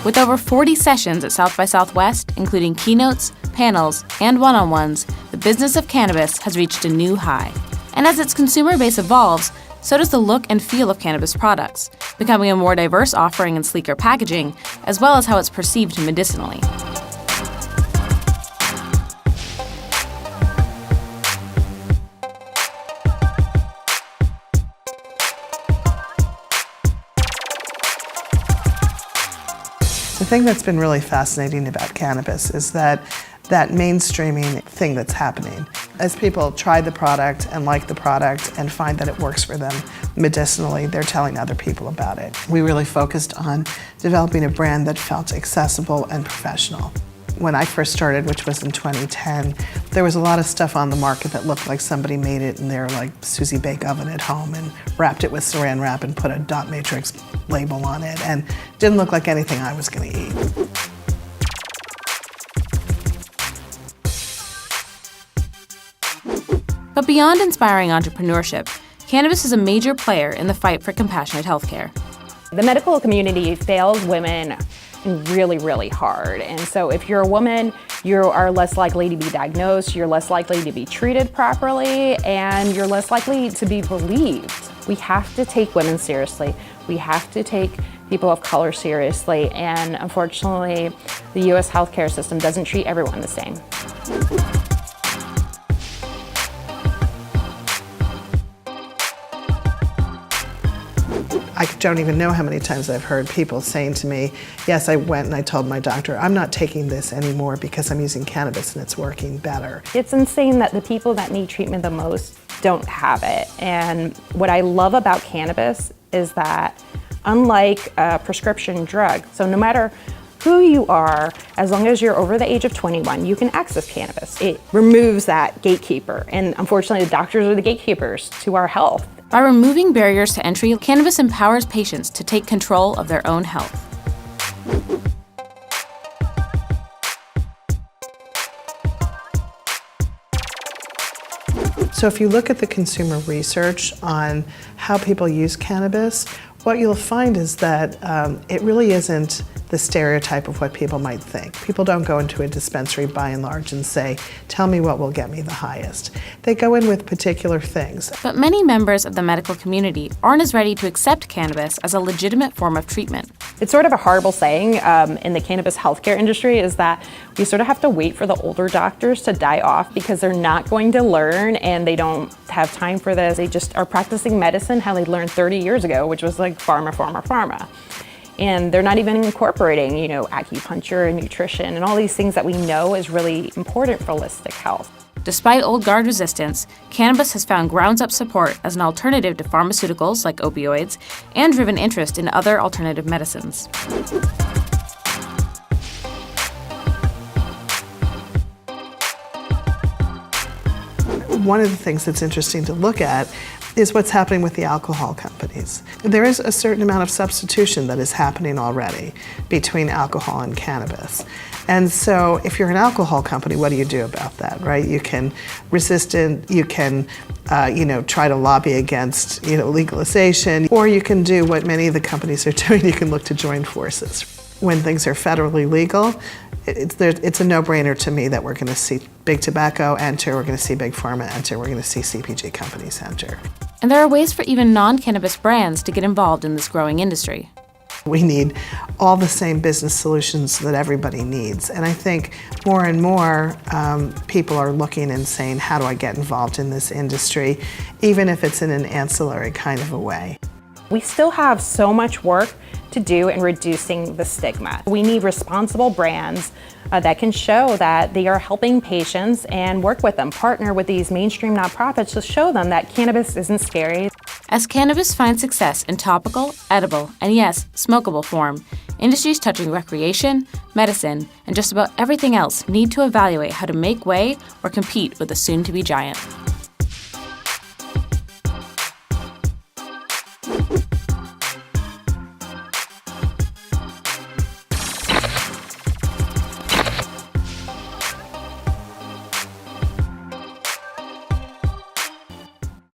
With over 40 sessions at South by Southwest, including keynotes, panels, and one-on-ones, the business of cannabis has reached a new high. And as its consumer base evolves, so does the look and feel of cannabis products, becoming a more diverse offering and sleeker packaging, as well as how it's perceived medicinally. The thing that's been really fascinating about cannabis is that mainstreaming thing that's happening. As people try the product and like the product and find that it works for them medicinally, they're telling other people about it. We really focused on developing a brand that felt accessible and professional. When I first started, which was in 2010, there was a lot of stuff on the market that looked like somebody made it in their Susie Bake oven at home and wrapped it with saran wrap and put a dot matrix label on it, and didn't look like anything I was going to eat. But beyond inspiring entrepreneurship, cannabis is a major player in the fight for compassionate healthcare. The medical community fails women really, really hard. And so if you're a woman, you are less likely to be diagnosed, you're less likely to be treated properly, and you're less likely to be believed. We have to take women seriously. We have to take people of color seriously. And unfortunately, the US healthcare system doesn't treat everyone the same. I don't even know how many times I've heard people saying to me, yes, I went and I told my doctor, I'm not taking this anymore because I'm using cannabis and it's working better. It's insane that the people that need treatment the most don't have it. And what I love about cannabis is that unlike a prescription drug, so no matter who you are, as long as you're over the age of 21, you can access cannabis. It removes that gatekeeper. And unfortunately, the doctors are the gatekeepers to our health. By removing barriers to entry, cannabis empowers patients to take control of their own health. So if you look at the consumer research on how people use cannabis, what you'll find is that it really isn't the stereotype of what people might think. People don't go into a dispensary by and large and say, tell me what will get me the highest. They go in with particular things. But many members of the medical community aren't as ready to accept cannabis as a legitimate form of treatment. It's sort of a horrible saying in the cannabis healthcare industry is that we sort of have to wait for the older doctors to die off because they're not going to learn and they don't have time for this. They just are practicing medicine how they learned 30 years ago, which was like pharma. And they're not even incorporating, acupuncture and nutrition and all these things that we know is really important for holistic health. Despite old guard resistance, cannabis has found grounds-up support as an alternative to pharmaceuticals like opioids and driven interest in other alternative medicines. One of the things that's interesting to look at is what's happening with the alcohol companies. There is a certain amount of substitution that is happening already between alcohol and cannabis. And so if you're an alcohol company, what do you do about that, right? You can resist it, you can try to lobby against legalization, or you can do what many of the companies are doing, you can look to join forces. When things are federally legal, it's a no-brainer to me that we're going to see big tobacco enter, we're going to see big pharma enter, we're going to see CPG companies enter. And there are ways for even non-cannabis brands to get involved in this growing industry. We need all the same business solutions that everybody needs. And I think more and more people are looking and saying, how do I get involved in this industry, even if it's in an ancillary kind of a way. We still have so much work to do in reducing the stigma. We need responsible brands that can show that they are helping patients and work with them, partner with these mainstream nonprofits to show them that cannabis isn't scary. As cannabis finds success in topical, edible, and yes, smokable form, industries touching recreation, medicine, and just about everything else need to evaluate how to make way or compete with the soon-to-be giant.